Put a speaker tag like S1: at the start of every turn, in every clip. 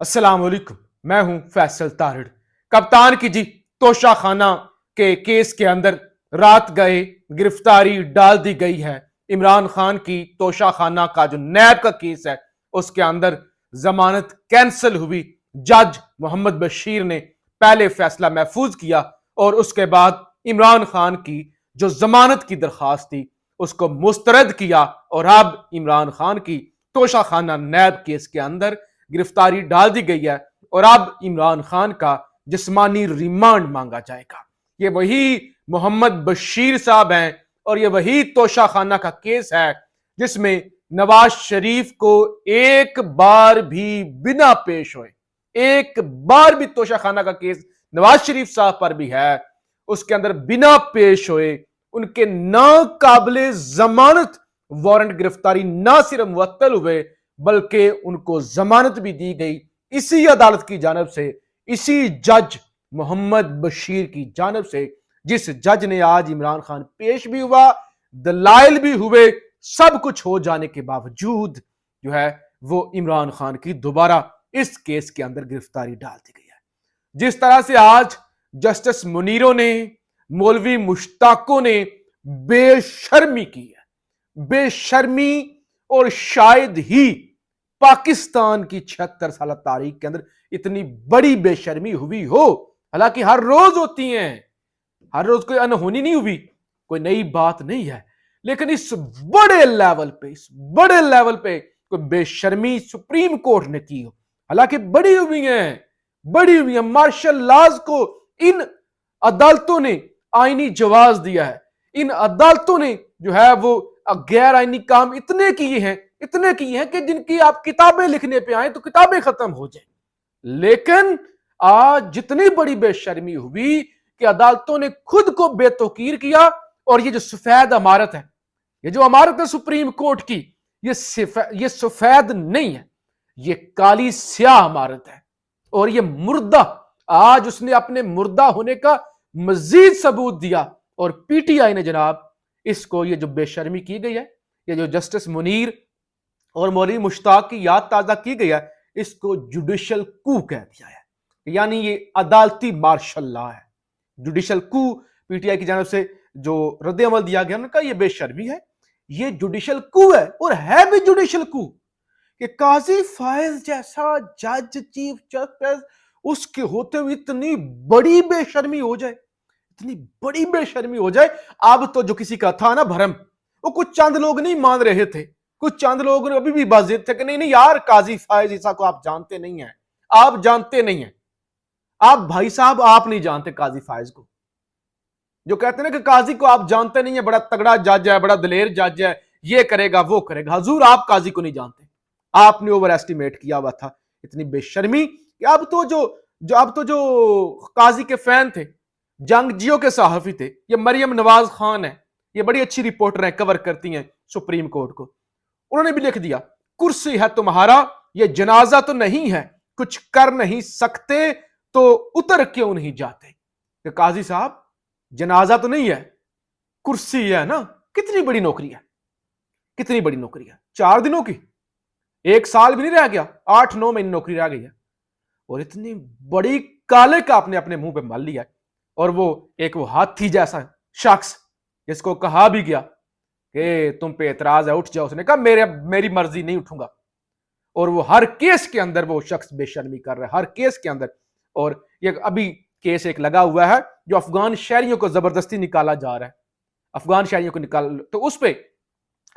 S1: السلام علیکم، میں ہوں فیصل تارڑ۔ کپتان کی جی توشہ خانہ کے کیس کے اندر رات گئے گرفتاری ڈال دی گئی ہے۔ عمران خان کی توشہ خانہ کا جو نیب کا کیس ہے اس کے اندر ضمانت کینسل ہوئی۔ جج محمد بشیر نے پہلے فیصلہ محفوظ کیا اور اس کے بعد عمران خان کی جو ضمانت کی درخواست تھی اس کو مسترد کیا، اور اب عمران خان کی توشہ خانہ نیب کیس کے اندر گرفتاری ڈال دی گئی ہے اور اب عمران خان کا جسمانی ریمانڈ مانگا جائے گا۔ یہ وہی محمد بشیر صاحب ہیں اور یہ وہی توشہ خانہ کا کیس ہے جس میں نواز شریف کو ایک بار بھی بنا پیش ہوئے، ایک بار بھی توشہ خانہ کا کیس نواز شریف صاحب پر بھی ہے، اس کے اندر بنا پیش ہوئے ان کے ناقابل ضمانت وارنٹ گرفتاری نہ صرف معطل ہوئے بلکہ ان کو ضمانت بھی دی گئی اسی عدالت کی جانب سے، اسی جج محمد بشیر کی جانب سے، جس جج نے آج عمران خان پیش بھی ہوا، دلائل بھی ہوئے، سب کچھ ہو جانے کے باوجود جو ہے وہ عمران خان کی دوبارہ اس کیس کے اندر گرفتاری ڈال دی گئی ہے۔ جس طرح سے آج جسٹس منیروں نے، مولوی مشتاقوں نے بے شرمی کی ہے، بے شرمی، اور شاید ہی پاکستان کی 76 سالہ تاریخ کے اندر اتنی بڑی بے شرمی ہوئی ہو۔ حالانکہ ہر روز ہوتی ہیں، ہر روز کوئی انہونی نہیں ہوئی، کوئی نئی بات نہیں ہے، لیکن اس بڑے لیول پہ کوئی بے شرمی سپریم کورٹ نے کی ہو، حالانکہ بڑی ہوئی ہیں مارشل لاز کو ان عدالتوں نے آئینی جواز دیا ہے، ان عدالتوں نے جو ہے وہ غیر آئینی کام اتنے کیے ہیں کہ جن کی آپ کتابیں لکھنے پہ آئیں تو کتابیں ختم ہو جائیں۔ لیکن آج جتنی بڑی بے شرمی ہوئی کہ عدالتوں نے خود کو بے توقیر کیا، اور یہ جو سفید عمارت ہے، یہ جو عمارت ہے سپریم کورٹ کی، یہ سفید نہیں ہے، یہ کالی سیاہ عمارت ہے، اور یہ مردہ، آج اس نے اپنے مردہ ہونے کا مزید ثبوت دیا، اور پی ٹی آئی نے جناب اس کو، یہ جو بے شرمی کی گئی ہے، یہ جو جسٹس منیر اور مولوی مشتاق کی یاد تازہ کی گئی ہے، اس کو جوڈیشل کو کہہ دیا ہے، یعنی یہ عدالتی مارشل لا ہے۔ جوڈیشل کو پی ٹی آئی کی جانب سے جو رد عمل دیا گیا، انہوں نے کہا یہ بے شرمی ہے، یہ جوڈیشل کو ہے، اور ہے بھی جوڈیشل کو کہ قاضی فائز جیسا جج چیف جسٹس اس کے ہوتے ہوئے اتنی بڑی بے شرمی ہو جائے، اتنی بڑی بے شرمی ہو جائے۔ اب تو جو کسی کا تھا نا بھرم، وہ کچھ چند لوگ نہیں مان رہے تھے، کچھ چند لوگ ابھی بھی باضد تھے کہ نہیں یار، قاضی فائز عیسیٰ کو آپ جانتے نہیں ہیں، آپ جانتے نہیں ہیں، آپ بھائی صاحب آپ نہیں جانتے قاضی فائز کو، جو کہتے ہیں نا کہ قاضی کو آپ جانتے نہیں ہیں، بڑا تگڑا جج ہے، بڑا دلیر جج ہے، یہ کرے گا وہ کرے گا۔ حضور آپ قاضی کو نہیں جانتے، آپ نے اوور ایسٹیمیٹ کیا ہوا تھا۔ اتنی بے شرمی کہ اب تو جو قاضی کے فین تھے، جنگ جیو کے صحافی تھے، یہ مریم نواز خان ہے، یہ بڑی اچھی رپورٹر ہیں، کور کرتی ہیں سپریم کورٹ کو، انہوں نے بھی لکھ دیا کرسی ہے تمہارا، یہ جنازہ تو نہیں ہے، کچھ کر نہیں سکتے تو اتر کیوں نہیں جاتے۔ کہ قاضی صاحب جنازہ تو نہیں ہے، کرسی ہے نا، کتنی بڑی نوکری ہے، کتنی بڑی نوکری ہے، 4 دنوں کی، 1 سال بھی نہیں رہ گیا، 8-9 مہینے نوکری رہ گئی ہے، اور اتنی بڑی کالے کا آپ نے اپنے منہ پہ مال لیا ہے۔ اور وہ ایک وہ ہاتھی جیسا شخص جس کو کہا بھی گیا کہ تم پہ اعتراض ہے اٹھ جاؤ، اس نے کہا میری مرضی نہیں اٹھوں گا، اور وہ ہر کیس کے اندر وہ شخص بے شرمی کر رہا ہے، ہر کیس کے اندر۔ اور یہ ابھی کیس ایک لگا ہوا ہے جو افغان شہریوں کو زبردستی نکالا جا رہا ہے، افغان شہریوں کو تو اس پہ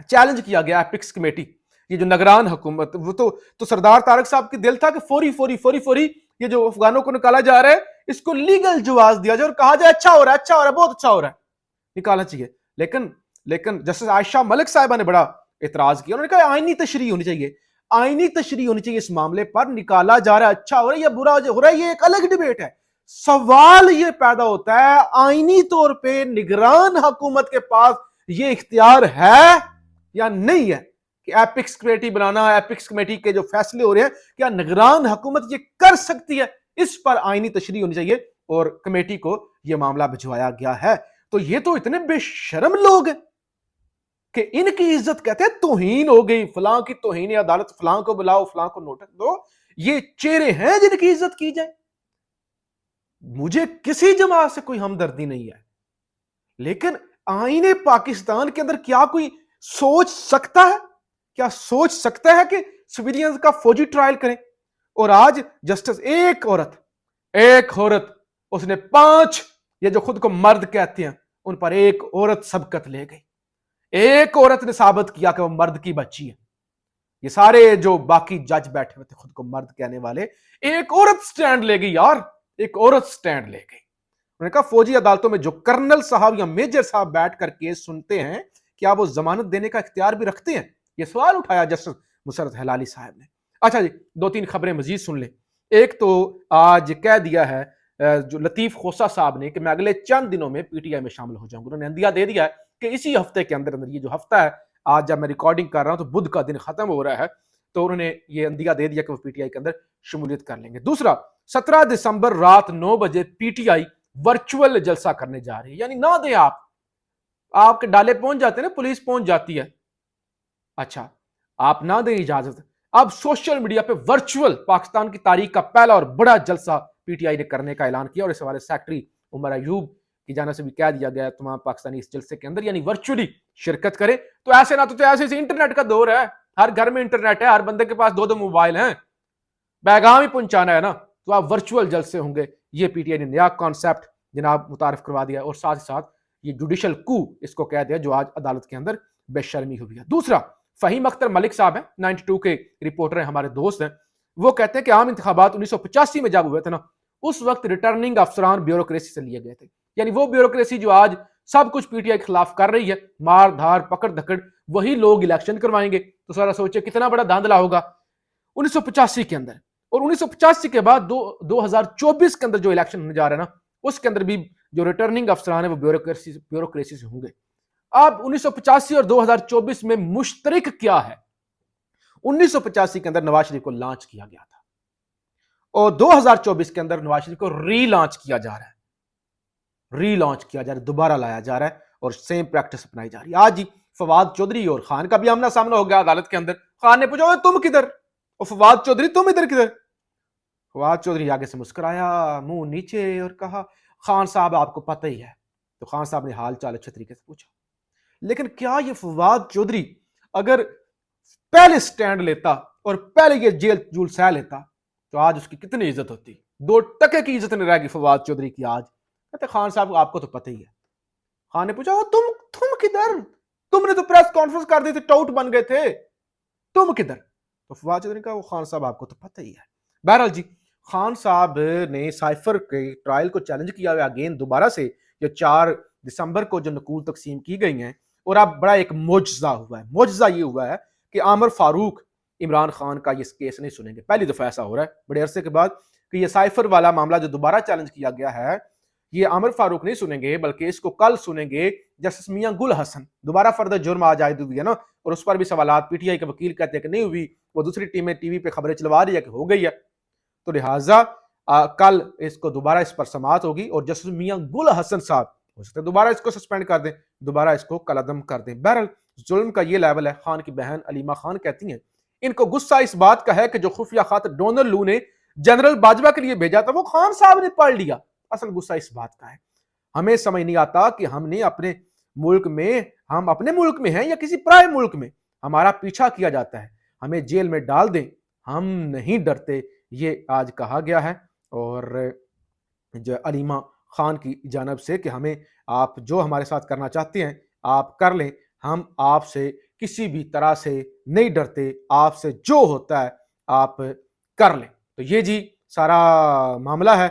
S1: چیلنج کیا گیا ایپکس کمیٹی، یہ جو نگران حکومت، وہ تو سردار طارق صاحب کی دل تھا کہ فوری یہ جو افغانوں کو نکالا جا رہا ہے اس کو لیگل جواز دیا جائے اور کہا جائے اچھا ہو رہا ہے، بہت اچھا ہو رہا ہے، نکالنا چاہیے۔ لیکن جسٹس عائشہ ملک صاحبہ نے بڑا اعتراض کیا، انہوں نے کہا آئینی تشریح ہونی چاہیے اس معاملے پر، نکالا جا رہا ہے اچھا ہو رہا ہے یا برا ہو رہا ہے، یہ ایک الگ ڈیبیٹ ہے۔ سوال یہ پیدا ہوتا ہے آئینی طور پہ نگران حکومت کے پاس یہ اختیار ہے یا نہیں ہے کہ ایپکس کمیٹی بنانا، ایپکس کمیٹی کے جو فیصلے ہو رہے ہیں کیا نگران حکومت یہ کر سکتی ہے؟ اس پر آئینی تشریح ہونی چاہیے، اور کمیٹی کو یہ معاملہ بھجوایا گیا ہے۔ تو یہ تو اتنے بے شرم لوگ ہیں کہ ان کی عزت کہتے ہیں توہین ہو گئی، فلاں کی توہین عدالت، فلاں کو بلاؤ، فلاں کو نوٹس دو۔ یہ چہرے ہیں جن کی عزت کی جائے؟ مجھے کسی جماعت سے کوئی ہمدردی نہیں ہے، لیکن آئین پاکستان کے اندر کیا کوئی سوچ سکتا ہے، کیا سوچ سکتا ہے کہ سویلینز کا فوجی ٹرائل کریں؟ اور آج جسٹس ایک عورت اس نے 5 یہ جو خود کو مرد کہتے ہیں ان پر ایک عورت سبقت لے گئی، ایک عورت نے ثابت کیا کہ وہ مرد کی بچی ہے۔ یہ سارے جو باقی جج بیٹھے ہوئے تھے خود کو مرد کہنے والے، ایک عورت سٹینڈ لے گئی یار، ایک عورت سٹینڈ لے گئی۔ انہوں نے کہا فوجی عدالتوں میں جو کرنل صاحب یا میجر صاحب بیٹھ کر کیس سنتے ہیں کیا وہ ضمانت دینے کا اختیار بھی رکھتے ہیں؟ یہ سوال اٹھایا جسٹس مسرت ہلالی صاحب نے۔ اچھا جی، 2-3 خبریں مزید سن لیں۔ ایک تو آج کہہ دیا ہے جو لطیف خوسا صاحب نے کہ میں اگلے چند دنوں میں پی ٹی آئی میں شامل ہو جاؤں گا۔ انہوں نے اندیا دے دیا ہے کہ اسی ہفتے کے اندر یہ جو ہفتہ ہے، آج جب میں ریکارڈنگ کر رہا ہوں تو بدھ کا دن ختم ہو رہا ہے، تو انہوں نے یہ اندیا دے دیا کہ وہ پی ٹی آئی کے اندر شمولیت کر لیں گے۔ دوسرا، 17 دسمبر رات 9 بجے پی ٹی آئی ورچوئل جلسہ کرنے جا رہی ہے، یعنی نہ دیں آپ کے ڈالے پہنچ جاتے ہیں نا، پولیس پہنچ جاتی ہے، اچھا آپ نہ دیں اجازت، اب سوشل میڈیا پہ ورچوئل پاکستان کی تاریخ کا پہلا اور بڑا جلسہ پی ٹی آئی نے کرنے کا اعلان کیا، اور اس حوالے سے سیکٹری عمر ایوب کی جانب سے بھی کہہ دیا گیا ہے تمام پاکستانی اس جلسے کے اندر یعنی ورچولی شرکت کریں۔ تو ایسے نہ تو ایسے انٹرنیٹ کا دور ہے، ہر گھر میں انٹرنیٹ ہے، ہر بندے کے پاس 2 موبائل ہیں، پیغام ہی پہنچانا ہے نا، تو آپ ورچوئل جلسے ہوں گے۔ یہ پی ٹی آئی نے نیا کانسیپٹ جناب متعارف کروا دیا، اور ساتھ ہی ساتھ یہ جوڈیشل کو اس کو کہہ دیا جو آج عدالت کے اندر بے شرمی ہوئی ہے۔ دوسرا، فہیم اختر ملک صاحب ہیں، 92 کے رپورٹر ہیں، ہمارے دوست ہیں، وہ کہتے ہیں کہ عام انتخابات 1985 میں جب ہوئے تھے نا، اس وقت ریٹرننگ افسران بیوروکریسی سے لیے گئے تھے، یعنی وہ بیوروکریسی جو آج سب کچھ پی ٹی آئی کے خلاف کر رہی ہے، مار دھار پکڑ دھکڑ، وہی لوگ الیکشن کروائیں گے۔ تو سارا سوچے کتنا بڑا دھاندلا ہوگا 1985 کے اندر، اور 1985 کے بعد 2024 کے اندر جو الیکشن ہونے جا رہا ہے نا، اس کے اندر بھی جو ریٹرننگ افسران ہیں وہ بیوروکریسی سے ہوں گے۔ اب 1985 اور 2024 میں مشترک کیا ہے؟ 1985 کے اندر نواز شریف کو لانچ کیا گیا تھا، اور 2024 کے اندر نواز شریف کو ری لانچ کیا جا رہا ہے، دوبارہ لایا جا رہا ہے، اور سیم پریکٹس اپنائی جا رہی ہے۔ آج ہی فواد چودھری اور خان کا بھی آمنا سامنا ہو گیا عدالت کے اندر۔ خان نے پوچھا تم کدھر، اور فواد چودھری تم ادھر کدھر؟ فواد چودھری آگے سے مسکرایا منہ نیچے اور کہا خان صاحب آپ کو پتہ ہی ہے۔ تو خان صاحب نے حال چال اچھے طریقے سے پوچھا، لیکن کیا یہ فواد چودھری اگر پہلے سٹینڈ لیتا اور پہلے یہ جیل جول سہ لیتا تو آج اس کی کتنی عزت ہوتی؟ 2 ٹکے کی عزت نہیں رہ گی فواد چودھری کی آج۔ کہتے خان صاحب آپ کو تو پتہ ہی ہے۔ خان نے پوچھا تم کدھر، تم نے تو پریس کانفرنس کر دی تھی، ٹاؤٹ بن گئے تھے، تم کدھر؟ تو فواد چودھری نے کہا وہ خان صاحب آپ کو تو پتہ ہی ہے۔ بہرحال جی، خان صاحب نے سائفر کے ٹرائل کو چیلنج کیا ہوا اگین دوبارہ سے، جو 4 دسمبر کو جو نقول تقسیم کی گئی ہیں، اور اب بڑا ایک معجزہ ہوا ہے۔ معجزہ یہ ہوا ہے کہ عامر فاروق عمران خان کا یہ کیس نہیں سنیں گے۔ پہلی دفعہ ایسا ہو رہا ہے بڑے عرصے کے بعد کہ یہ سائفر والا معاملہ جو دوبارہ چیلنج کیا گیا ہے، یہ عامر فاروق نہیں سنیں گے، بلکہ اس کو کل سنیں گے جسٹس میاں گل حسن۔ دوبارہ فردہ جرم آج عائد ہوئی ہے نا، اور اس پر بھی سوالات، پی ٹی آئی کے وکیل کہتے ہیں کہ نہیں ہوئی، وہ دوسری ٹیمیں ٹی وی پہ خبریں چلوا رہی ہے کہ ہو گئی ہے، تو لہٰذا کل اس کو دوبارہ اس پر سماعت ہوگی، اور جسٹس میاں گل حسن صاحب ہو سکتا ہے دوبارہ اس کو سسپینڈ کر دیں، دوبارہ اس کو کالعدم کر دیں۔ بہرحال ظلم کا یہ لیول ہے۔ خان کی بہن علیمہ خان کہتی ہیں ان کو غصہ اس بات کا ہے کہ جو خفیہ خط ڈونلڈ لو نے جنرل باجوہ کے لیے بھیجا تھا وہ خان صاحب نے پڑھ لیا۔ اصل غصہ اس بات کا ہے، ہمیں سمجھ نہیں آتا کہ ہم نے اپنے ملک میں ہیں یا کسی پرائے ملک میں، ہمارا پیچھا کیا جاتا ہے، ہمیں جیل میں ڈال دیں، ہم نہیں ڈرتے، یہ آج کہا گیا ہے۔ اور جو علیمہ خان کی جانب سے کہ ہمیں آپ جو ہمارے ساتھ کرنا چاہتے ہیں آپ کر لیں، ہم آپ سے کسی بھی طرح سے نہیں ڈرتے، آپ سے جو ہوتا ہے آپ کر لیں۔ تو یہ جی سارا معاملہ ہے،